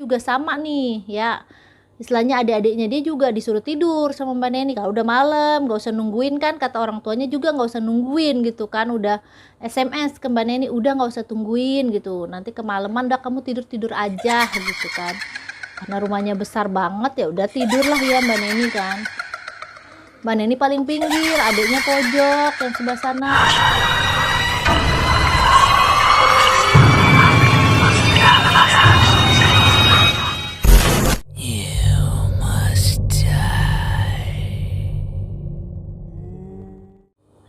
juga sama nih ya. Istilahnya adik-adiknya dia juga disuruh tidur sama Mbak Neni. Kalau udah malam gak usah nungguin kan, kata orang tuanya juga gak usah nungguin gitu kan. Udah SMS ke Mbak Neni, udah gak usah tungguin gitu, nanti kemalaman dah kamu tidur-tidur aja gitu kan. Karena rumahnya besar banget ya udah tidurlah ya Mbak Neni kan. Mbak Neni paling pinggir, adiknya pojok yang sebelah sana.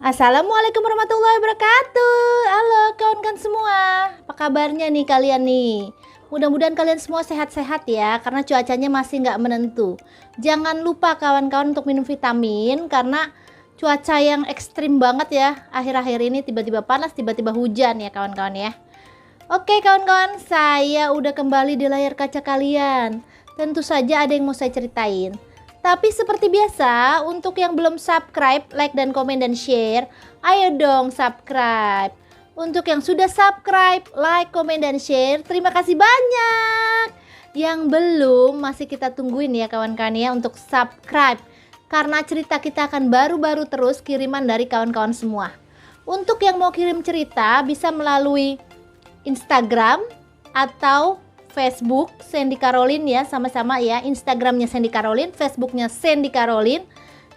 Assalamualaikum warahmatullahi wabarakatuh. Halo kawan-kawan semua, apa kabarnya nih kalian nih? Mudah-mudahan kalian semua sehat-sehat ya, karena cuacanya masih nggak menentu. Jangan lupa kawan-kawan untuk minum vitamin, karena cuaca yang ekstrim banget ya akhir-akhir ini, tiba-tiba panas, tiba-tiba hujan ya kawan-kawan ya. Oke kawan-kawan, saya udah kembali di layar kaca kalian. Tentu saja ada yang mau saya ceritain. Tapi seperti biasa, untuk yang belum subscribe, like dan komen dan share, ayo dong subscribe. Untuk yang sudah subscribe, like, komen dan share, terima kasih banyak. Yang belum, masih kita tungguin ya kawan-kawan ya untuk subscribe. Karena cerita kita akan baru-baru terus kiriman dari kawan-kawan semua. Untuk yang mau kirim cerita, bisa melalui Instagram atau Facebook Sandy Caroline ya, sama-sama ya. Instagramnya Sandy Caroline, Facebooknya Sandy Caroline,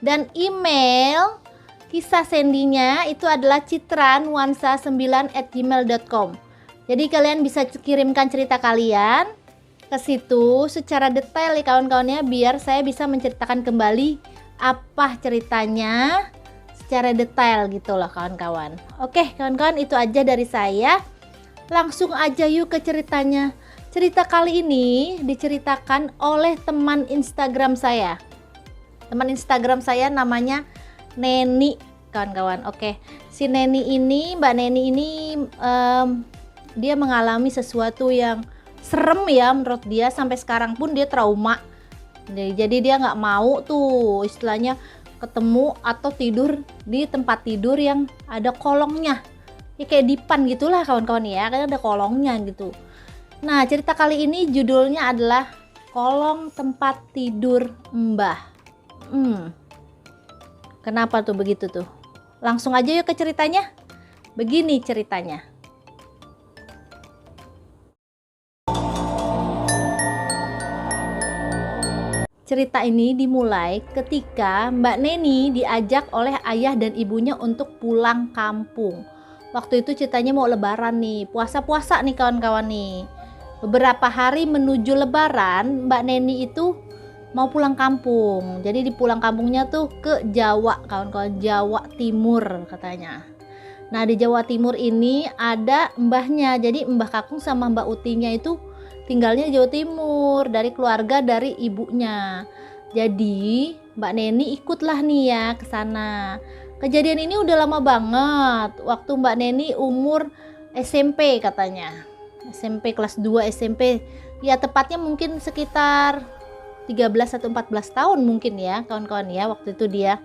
dan email kisah Sandy-nya itu adalah citranwansa9@gmail.com. Jadi kalian bisa kirimkan cerita kalian ke situ secara detail ya kawan-kawannya, biar saya bisa menceritakan kembali apa ceritanya secara detail gitu loh kawan-kawan. Oke kawan-kawan, itu aja dari saya. Langsung aja yuk ke ceritanya. Cerita kali ini diceritakan oleh teman Instagram saya. Teman Instagram saya namanya Neni, kawan-kawan. Oke, si Neni ini, Mbak Neni ini, dia mengalami sesuatu yang serem ya menurut dia. Sampai sekarang pun dia trauma. Jadi dia nggak mau tuh istilahnya ketemu atau tidur di tempat tidur yang ada kolongnya. Ya kayak dipan gitulah kawan-kawan ya, kan ada kolongnya gitu. Nah, cerita kali ini judulnya adalah Kolong Tempat Tidur Mbah. Kenapa tuh begitu tuh? Langsung aja yuk ke ceritanya. Begini ceritanya. Cerita ini dimulai ketika Mbak Neni diajak oleh ayah dan ibunya untuk pulang kampung. Waktu itu ceritanya mau lebaran nih, puasa-puasa nih kawan-kawan nih. Beberapa hari menuju lebaran, Mbak Neni itu mau pulang kampung. Jadi di pulang kampungnya tuh ke Jawa, kawan-kawan, Jawa Timur katanya. Nah, di Jawa Timur ini ada mbahnya. Jadi Mbah Kakung sama Mbak Utinya itu tinggalnya di Jawa Timur, dari keluarga dari ibunya. Jadi Mbak Neni ikutlah nih ya ke sana. Kejadian ini udah lama banget, waktu Mbak Neni umur SMP katanya. SMP kelas 2 SMP, ya tepatnya mungkin sekitar 13 atau 14 tahun mungkin ya kawan-kawan ya waktu itu dia.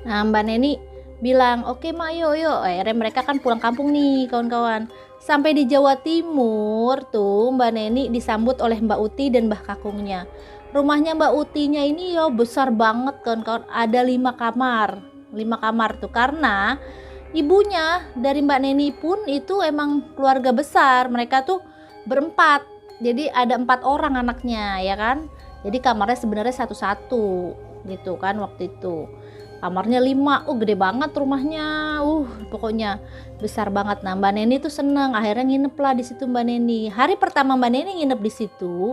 Nah, Mbak Neni bilang, oke mak yuk. Akhirnya mereka kan pulang kampung nih kawan-kawan. Sampai di Jawa Timur tuh Mbak Neni disambut oleh Mbak Uti dan Mbah Kakungnya. Rumahnya Mbak Utinya ini ya besar banget kawan-kawan, ada 5 kamar. 5 kamar tuh karena ibunya dari Mbak Neni pun itu emang keluarga besar, mereka tuh berempat, jadi ada 4 orang anaknya ya kan. Jadi kamarnya sebenarnya satu-satu gitu kan waktu itu. Kamarnya 5, gede banget rumahnya, pokoknya besar banget. Nah, Mbak Neni tuh seneng, akhirnya nginep lah di situ Mbak Neni. Hari pertama Mbak Neni nginep di situ,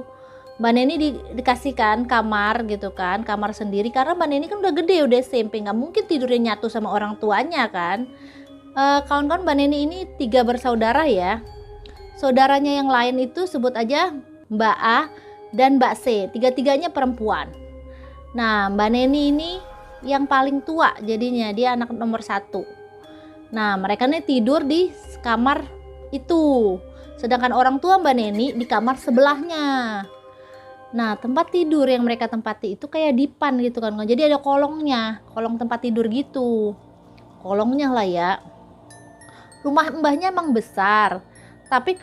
Mbak Neni dikasihkan kamar gitu kan, kamar sendiri karena Mbak Neni kan udah gede, udah SMP, nggak mungkin tidurnya nyatu sama orang tuanya kan. Kawan-kawan, Mbak Neni ini 3 bersaudara ya. Saudaranya yang lain itu sebut aja Mbak A dan Mbak C, tiga-tiganya perempuan. Nah, Mbak Neni ini yang paling tua, jadinya dia anak nomor 1. Nah, mereka nih tidur di kamar itu, sedangkan orang tua Mbak Neni di kamar sebelahnya. Nah, tempat tidur yang mereka tempati itu kayak dipan gitu kan. Jadi ada kolongnya, kolong tempat tidur gitu. Kolongnya lah ya. Rumah mbahnya emang besar. Tapi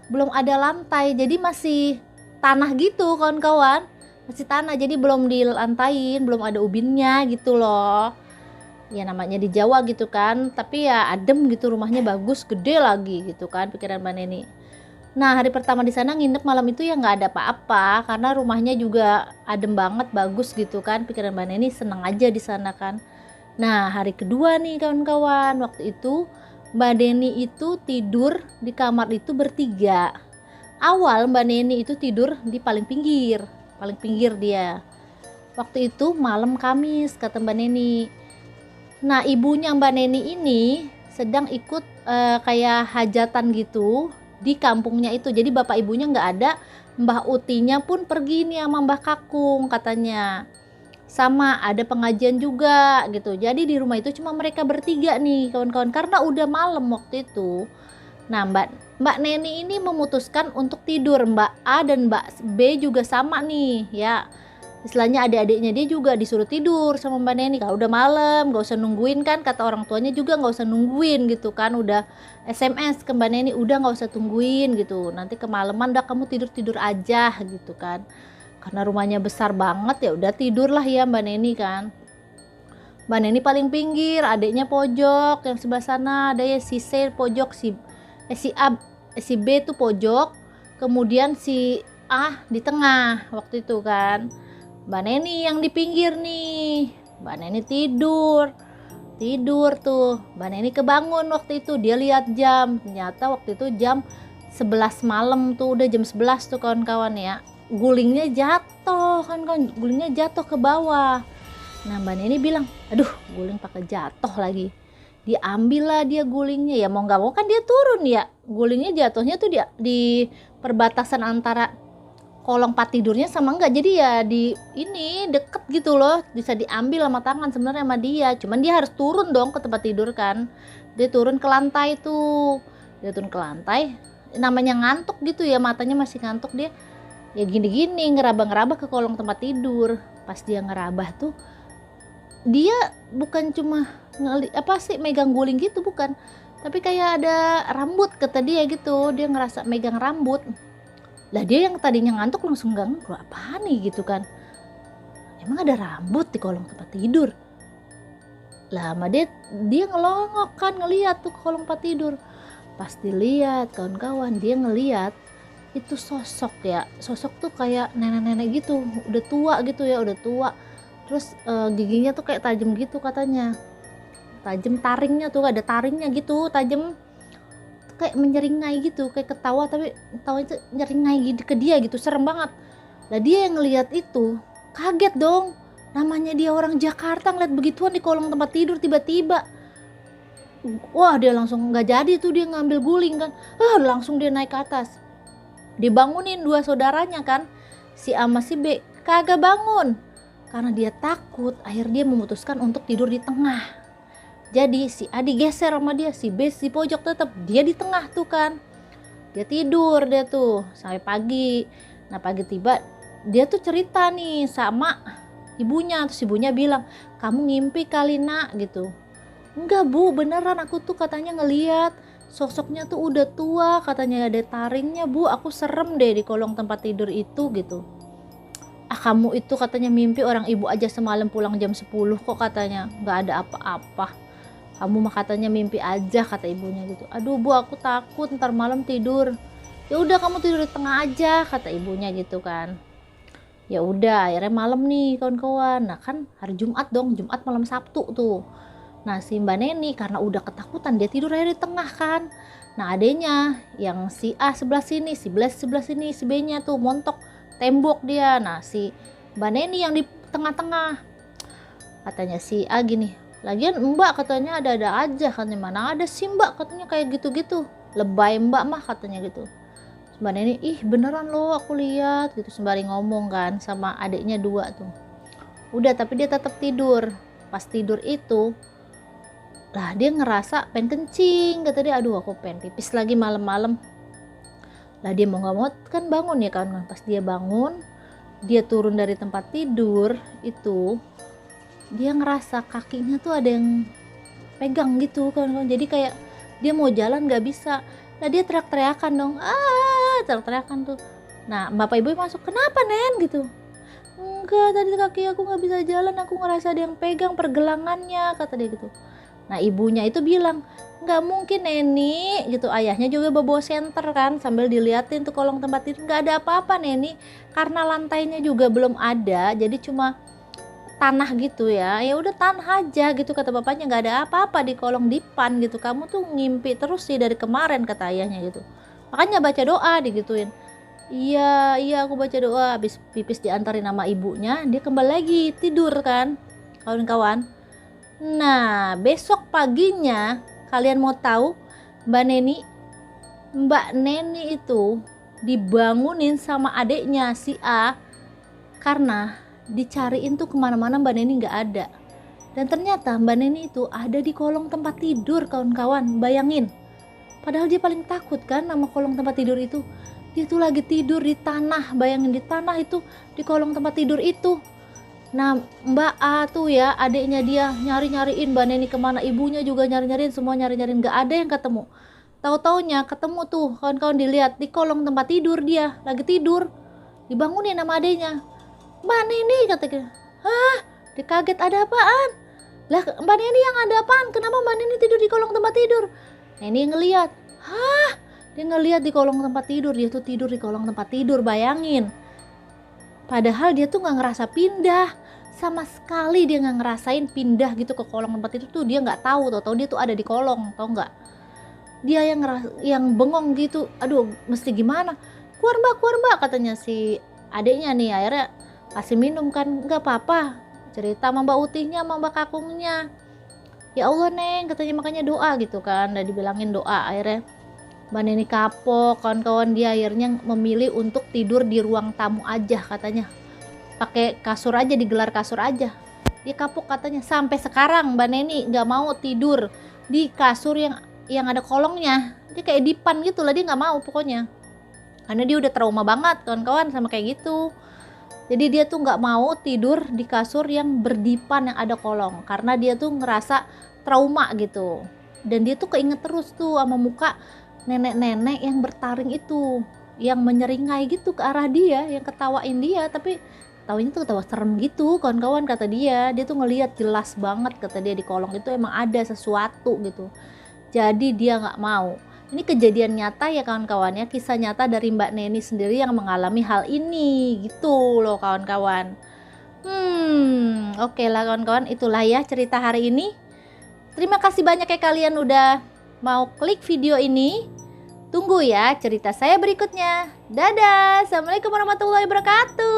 belum ada lantai, jadi masih tanah gitu kawan-kawan, masih tanah, jadi belum dilantain, belum ada ubinnya gitu loh. Ya namanya di Jawa gitu kan, tapi ya adem gitu, rumahnya bagus, gede lagi gitu kan pikiran Mbak Neni. Nah hari pertama di sana nginep malam itu ya nggak ada apa-apa, karena rumahnya juga adem banget, bagus gitu kan, pikiran Mbak Neni seneng aja di sana kan. Nah hari kedua nih kawan-kawan, waktu itu Mbak Neni itu tidur di kamar itu bertiga. Awal Mbak Neni itu tidur di paling pinggir dia. Waktu itu malam Kamis kata Mbak Neni. Nah ibunya Mbak Neni ini sedang ikut kayak hajatan gitu di kampungnya itu, jadi bapak ibunya nggak ada, Mbah Utinya pun pergi nih sama Mbah Kakung katanya, sama ada pengajian juga gitu. Jadi di rumah itu cuma mereka bertiga nih kawan-kawan, karena udah malam waktu itu. Nah Mbak Neni ini memutuskan untuk tidur, Mbak A dan Mbak B juga sama nih ya, istilahnya adik-adiknya dia juga disuruh tidur sama Mbak Neni. Kalau udah malam gak usah nungguin kan, kata orang tuanya juga gak usah nungguin gitu kan, udah SMS ke Mbak Neni, udah gak usah tungguin gitu, nanti kemalaman dah kamu tidur-tidur aja gitu kan. Karena rumahnya besar banget ya udah tidurlah ya Mbak Neni kan. Mbak Neni paling pinggir, adiknya pojok yang sebelah sana, ada ya si C pojok, si A si B tuh pojok, kemudian si A di tengah waktu itu kan. Mbak Neni yang di pinggir nih. Mbak Neni tidur tuh. Mbak Neni kebangun waktu itu, dia lihat jam, ternyata waktu itu jam 11 malam tuh, udah jam 11 tuh kawan-kawan ya. Gulingnya jatuh kan, gulingnya jatuh ke bawah. Nah Mbak Neni bilang, aduh guling pakai jatuh lagi. Diambil lah dia gulingnya, ya mau nggak mau kan dia turun ya, gulingnya jatuhnya tuh di perbatasan antara kolong tempat tidurnya sama enggak, jadi ya di ini deket gitu loh, bisa diambil sama tangan sebenarnya sama dia, cuman dia harus turun dong ke tempat tidur kan. Dia turun ke lantai tuh, namanya ngantuk gitu ya, matanya masih ngantuk, dia ya gini-gini ngeraba-ngeraba ke kolong tempat tidur. Pas dia ngerabah tuh, dia bukan cuma megang guling gitu, bukan, tapi kayak ada rambut kata dia gitu, dia ngerasa megang rambut. Lah dia yang tadinya ngantuk langsung gak ngerti apa nih gitu kan, emang ada rambut di kolong tempat tidur. Lah sama dia ngelongok kan, ngeliat tuh ke kolong tempat tidur. Pas dilihat kawan-kawan, dia ngeliat itu sosok tuh kayak nenek-nenek gitu, udah tua gitu ya, terus giginya tuh kayak tajam gitu katanya, tajam, taringnya tuh ada taringnya gitu, tajam, kayak menyeringai gitu, kayak ketawa tapi tawa itu nyeringai gitu ke dia gitu, serem banget. Lah dia yang ngelihat itu kaget dong, namanya dia orang Jakarta ngeliat begituan di kolong tempat tidur tiba-tiba. Wah dia langsung nggak jadi tuh, dia ngambil guling kan, langsung dia naik ke atas, dibangunin dua saudaranya kan, si A sama si B, kagak bangun karena dia takut. Akhirnya dia memutuskan untuk tidur di tengah. Jadi si A digeser sama dia, si B di pojok, tetap dia di tengah tuh kan. Dia tidur dia tuh sampai pagi. Nah pagi tiba, dia tuh cerita nih sama ibunya. Terus ibunya bilang, kamu ngimpi kali nak gitu. Enggak bu, beneran aku tuh katanya ngeliat sosoknya tuh udah tua, katanya ada taringnya bu, aku serem deh di kolong tempat tidur itu gitu. Kamu itu katanya mimpi, orang ibu aja semalam pulang jam 10 kok katanya, nggak ada apa-apa. Kamu mah katanya mimpi aja kata ibunya gitu. Aduh bu, aku takut ntar malam tidur. Ya udah kamu tidur di tengah aja kata ibunya gitu kan. Ya udah akhirnya malam nih kawan-kawan. Nah kan hari Jumat dong, Jumat malam Sabtu tuh. Nah si Mbak Neni karena udah ketakutan, dia tidur aja di tengah kan. Nah adenya yang si A sebelah sini, si B sebelah sini, si B nya tuh montok tembok dia. Nah si Mbak Neni yang di tengah-tengah. Katanya si A gini, lagian mbak katanya ada-ada aja, katanya mana ada sih mbak, katanya kayak gitu-gitu, lebay mbak mah katanya gitu. Mbak Neni, ih beneran loh aku lihat gitu, sembari ngomong kan sama adiknya dua tuh. Udah tapi dia tetap tidur. Pas tidur itu lah dia ngerasa pengen kencing, kata dia, aduh aku pengen pipis lagi malam-malam. Lah dia mau gak mau kan bangun ya kan. Pas dia bangun, dia turun dari tempat tidur itu, dia ngerasa kakinya tuh ada yang pegang gitu kan, jadi kayak dia mau jalan gak bisa. Nah dia teriak-teriakan dong, teriak-teriakan tuh. Nah bapak ibu masuk, kenapa Nen gitu. Enggak, tadi kaki aku nggak bisa jalan, aku ngerasa ada yang pegang pergelangannya, kata dia gitu. Nah ibunya itu bilang, nggak mungkin Neni gitu. Ayahnya juga bawa senter kan, sambil diliatin tuh kolong tempat tidur, nggak ada apa-apa Neni, karena lantainya juga belum ada, jadi cuma tanah gitu ya. Ya udah tanah aja gitu, kata bapaknya, nggak ada apa-apa di kolong dipan gitu. Kamu tuh ngimpi terus sih dari kemarin, kata ayahnya gitu. Makanya baca doa digituin. Iya aku baca doa. Habis pipis diantarin sama ibunya, dia kembali lagi tidur kan, kawan-kawan. Nah besok paginya, kalian mau tahu Mbak Neni itu dibangunin sama adiknya si A, karena dicariin tuh kemana-mana Mbak Neni nggak ada. Dan ternyata Mbak Neni itu ada di kolong tempat tidur, kawan-kawan. Bayangin, padahal dia paling takut kan sama kolong tempat tidur itu. Dia tuh lagi tidur di tanah, bayangin, di tanah itu, di kolong tempat tidur itu. Nah Mbak A tuh ya, adiknya dia nyari-nyariin Mbak Neni kemana, ibunya juga nyari-nyariin, semua nyari-nyariin, gak ada yang ketemu. Tahu-taunya ketemu tuh, kawan-kawan, dilihat di kolong tempat tidur, dia lagi tidur, dibangunin sama adiknya. Mbak Neni, katanya. Hah? Dia kaget, ada apaan? Lah Mbak Neni yang ada apaan? Kenapa Mbak Neni tidur di kolong tempat tidur? Neni ngeliat. Hah? Dia ngeliat di kolong tempat tidur, dia tuh tidur di kolong tempat tidur, bayangin. Padahal dia tuh gak ngerasa pindah, sama sekali dia gak ngerasain pindah gitu ke kolong tempat tidur tuh, dia gak tahu, tau dia tuh ada di kolong, tau gak? Dia yang bengong gitu, aduh mesti gimana? Keluar mbak, katanya si adiknya nih. Akhirnya kasih minum kan, gak apa-apa, cerita sama Mbak Utihnya, sama Mbak Kakungnya. Ya Allah Neng, katanya, makanya doa gitu kan, udah dibilangin doa. Akhirnya Mbak Neni kapok, kawan-kawan, dia akhirnya memilih untuk tidur di ruang tamu aja, katanya. Pakai kasur aja, digelar kasur aja. Dia kapok katanya. Sampai sekarang Mbak Neni nggak mau tidur di kasur yang ada kolongnya. Dia kayak dipan gitu lah, dia nggak mau pokoknya. Karena dia udah trauma banget, kawan-kawan, sama kayak gitu. Jadi dia tuh nggak mau tidur di kasur yang berdipan yang ada kolong, karena dia tuh ngerasa trauma gitu. Dan dia tuh keinget terus tuh sama muka nenek-nenek yang bertaring itu, yang menyeringai gitu ke arah dia, yang ketawain dia, tapi taunya tuh ketawa serem gitu, kawan-kawan, kata dia. Dia tuh ngelihat jelas banget, kata dia, di kolong itu emang ada sesuatu gitu. Jadi dia nggak mau. Ini kejadian nyata ya kawan-kawan ya, kisah nyata dari Mbak Neni sendiri yang mengalami hal ini gitu loh kawan-kawan. Oke lah kawan-kawan, itulah ya cerita hari ini. Terima kasih banyak ya kalian udah mau klik video ini. Tunggu ya cerita saya berikutnya. Dadah, assalamualaikum warahmatullahi wabarakatuh.